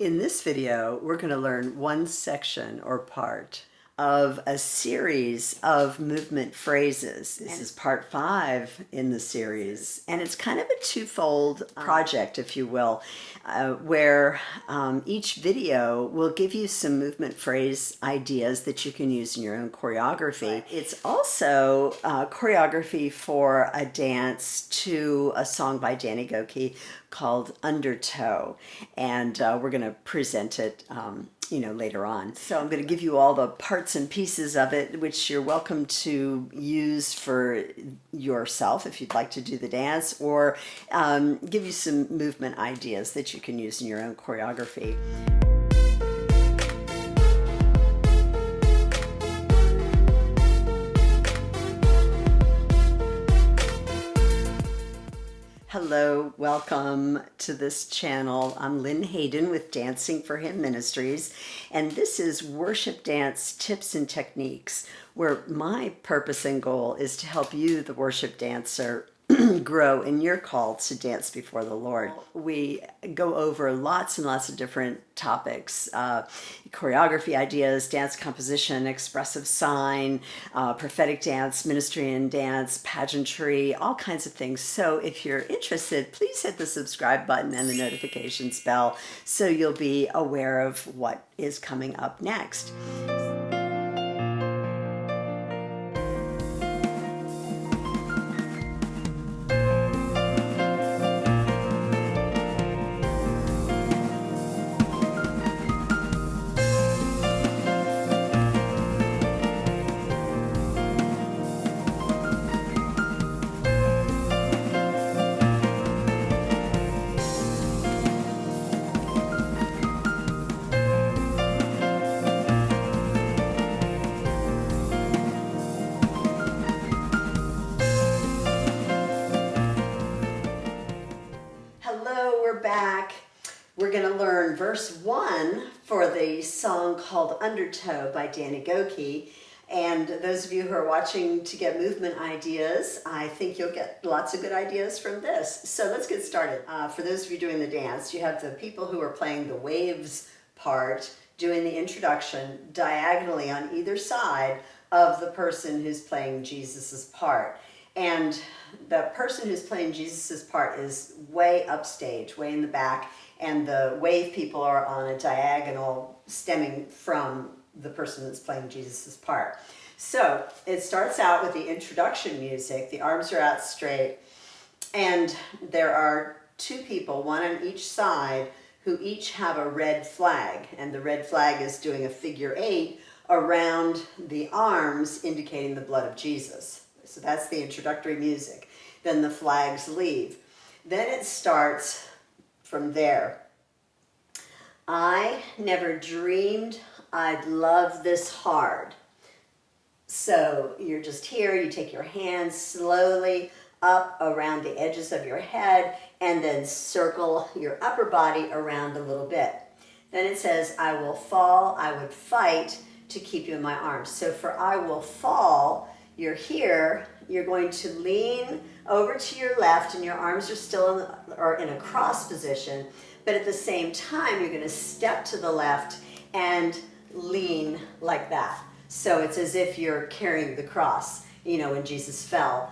In this video, we're going to learn one section or part of a series of movement phrases. This is part 5 in the series, and it's kind of a twofold project, if you will, where each video will give you some movement phrase ideas that you can use in your own choreography. It's also choreography for a dance to a song by Danny Gokey called Undertow, and we're going to present it later on. So I'm going to give you all the parts and pieces of it, which you're welcome to use for yourself if you'd like to do the dance, or give you some movement ideas that you can use in your own choreography. Hello, welcome to this channel. I'm Lynn Hayden with Dancing for Him Ministries, and this is Worship Dance Tips and Techniques, where my purpose and goal is to help you, the worship dancer, grow in your call to dance before the Lord. We go over lots and lots of different topics, choreography ideas, dance composition, expressive sign, prophetic dance, ministry and dance, pageantry, all kinds of things. So if you're interested, please hit the subscribe button and the notifications bell so you'll be aware of what is coming up next. Back. We're going to learn verse 1 for the song called Undertow by Danny Gokey. And those of you who are watching to get movement ideas, I think you'll get lots of good ideas from this. So let's get started. For those of you doing the dance, you have the people who are playing the waves part, doing the introduction diagonally on either side of the person who's playing Jesus's part. And the person who's playing Jesus's part is way upstage, way in the back, and the wave people are on a diagonal stemming from the person that's playing Jesus's part. So it starts out with the introduction music. The arms are out straight, and there are two people, one on each side, who each have a red flag, and the red flag is doing a figure 8 around the arms, indicating the blood of Jesus. So that's the introductory music. Then the flags leave. Then it starts from there. I never dreamed I'd love this hard. So you're just here, you take your hands slowly up around the edges of your head and then circle your upper body around a little bit. Then it says, I will fall, I would fight to keep you in my arms. So for I will fall, you're here, you're going to lean over to your left and your arms are still in a cross position, but at the same time you're going to step to the left and lean like that. So it's as if you're carrying the cross, when Jesus fell.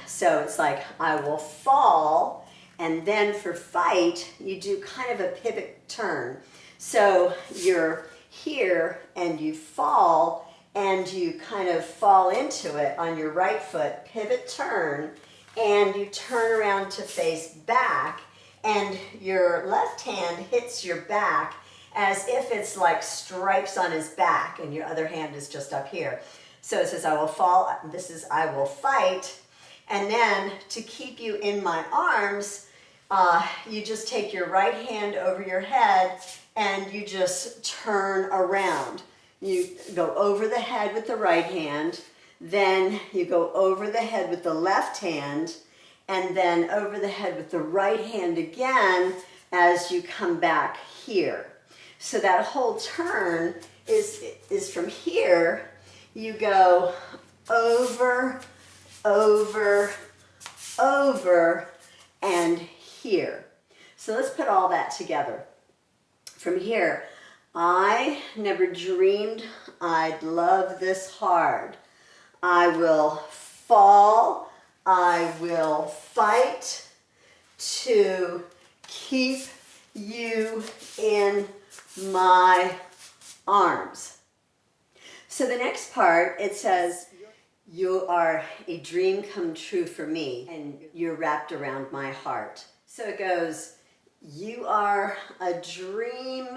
So it's like, I will fall, and then for fight, you do kind of a pivot turn. So you're here and you fall, and you kind of fall into it on your right foot, pivot turn, and you turn around to face back, and your left hand hits your back as if it's like stripes on his back, and your other hand is just up here. So it says, I will fall, this is I will fight, and then to keep you in my arms, you just take your right hand over your head, and you just turn around. You go over the head with the right hand, then you go over the head with the left hand, and then over the head with the right hand again as you come back here. So that whole turn is from here, you go over, over, over, and here. So let's put all that together. From here, I never dreamed I'd love this hard. I will fall, I will fight to keep you in my arms. So the next part, it says, you are a dream come true for me, and you're wrapped around my heart. So it goes, you are a dream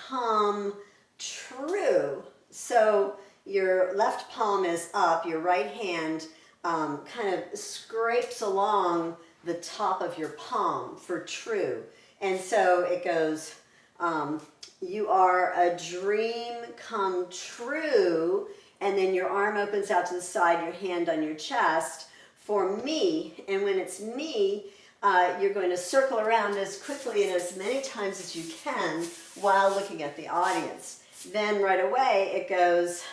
come true. So your left palm is up, your right hand kind of scrapes along the top of your palm for true. And so it goes, you are a dream come true, and then your arm opens out to the side, your hand on your chest for me. And when it's me, you're going to circle around as quickly and as many times as you can while looking at the audience. Then right away it goes,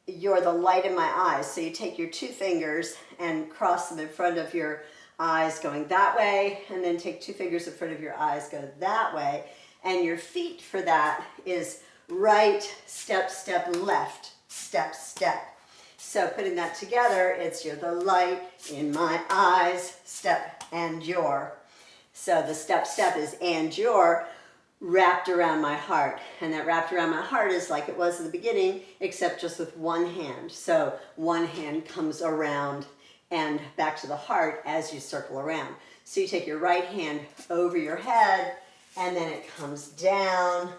you're the light in my eyes. So you take your two fingers and cross them in front of your eyes going that way, and then take two fingers in front of your eyes, go that way. And your feet for that is right, step, step, left, step, step. So putting that together, it's you're the light in my eyes, step, and your. So the step, step is and your wrapped around my heart. And that wrapped around my heart is like it was in the beginning, except just with one hand. So one hand comes around and back to the heart as you circle around. So you take your right hand over your head, and then it comes down,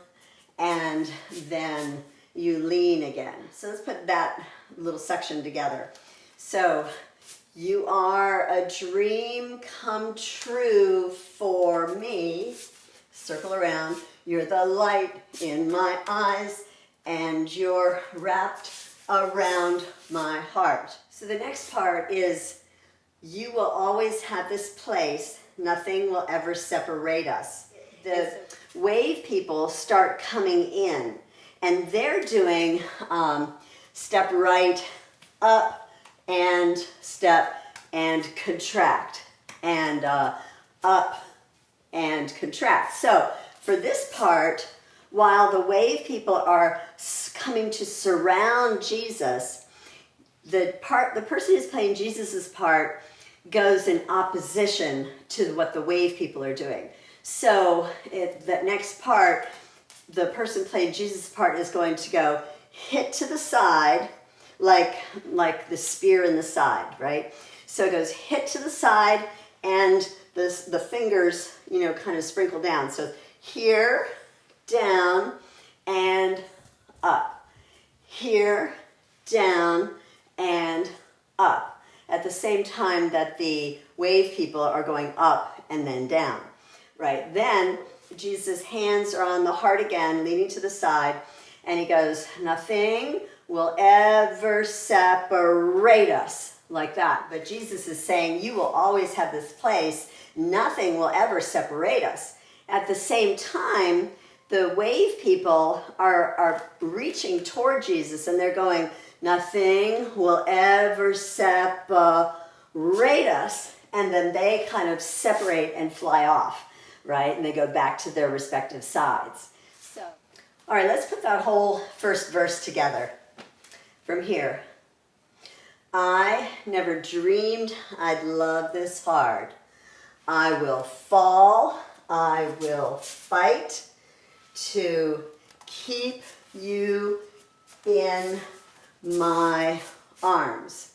and then you lean again. So let's put that little section together. So you are a dream come true for me. Circle around. You're the light in my eyes, and you're wrapped around my heart. So the next part is, you will always have this place. Nothing will ever separate us. The wave people start coming in, and they're doing step right, up, and step, and contract, and up, and contract. So for this part, while the wave people are coming to surround Jesus, the person who's playing Jesus's part goes in opposition to what the wave people are doing. So that next part, the person playing Jesus' part is going to go hit to the side, like the spear in the side, right? So it goes hit to the side, and the fingers, kind of sprinkle down. So here, down, and up. Here, down, and up. At the same time that the wave people are going up and then down, right? Then Jesus' hands are on the heart again, leaning to the side, and he goes, nothing will ever separate us, like that. But Jesus is saying, you will always have this place. Nothing will ever separate us. At the same time, the wave people are reaching toward Jesus, and they're going, nothing will ever separate us. And then they kind of separate and fly off, right? And they go back to their respective sides. So, all right, let's put that whole first verse together. From here, I never dreamed I'd love this hard. I will fall, I will fight to keep you in my arms.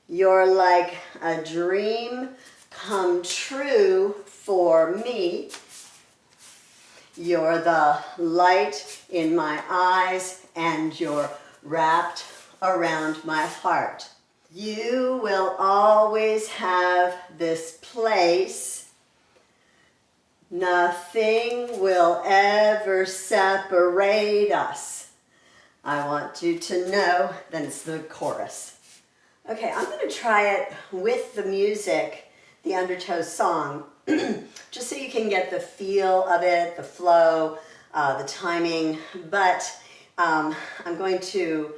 You're like a dream come true for me. You're the light in my eyes, and you're wrapped around my heart. You will always have this place. Nothing will ever separate us. I want you to know. Then it's the chorus. Okay, I'm going to try it with the music, the Undertow song, just so you can get the feel of it, the flow, the timing. But I'm going to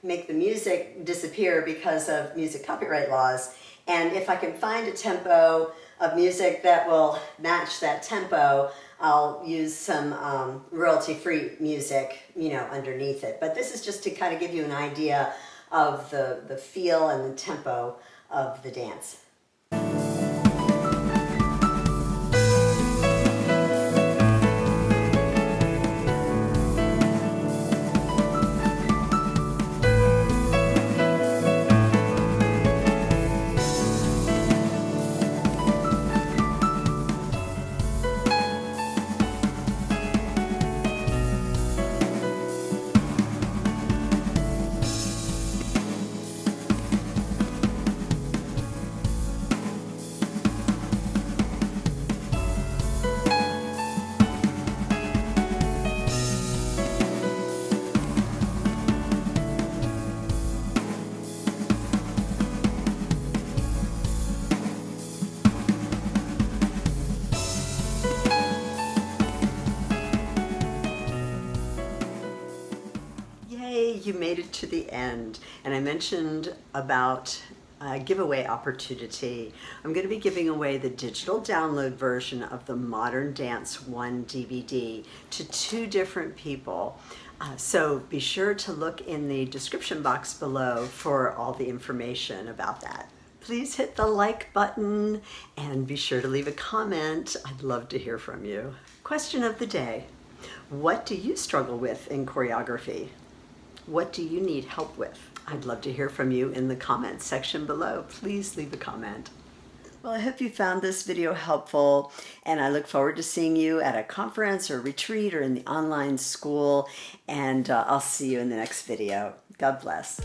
make the music disappear because of music copyright laws. And if I can find a tempo of music that will match that tempo, I'll use some royalty-free music, you know, underneath it. But this is just to kind of give you an idea of the feel and the tempo of the dance. Yay, you made it to the end. And I mentioned about a giveaway opportunity. I'm going to be giving away the digital download version of the Modern Dance 1 DVD to 2 different people. So be sure to look in the description box below for all the information about that. Please hit the like button and be sure to leave a comment. I'd love to hear from you. Question of the day. What do you struggle with in choreography? What do you need help with? I'd love to hear from you in the comments section below. Please leave a comment. Well, I hope you found this video helpful, and I look forward to seeing you at a conference or retreat or in the online school, and I'll see you in the next video. God bless.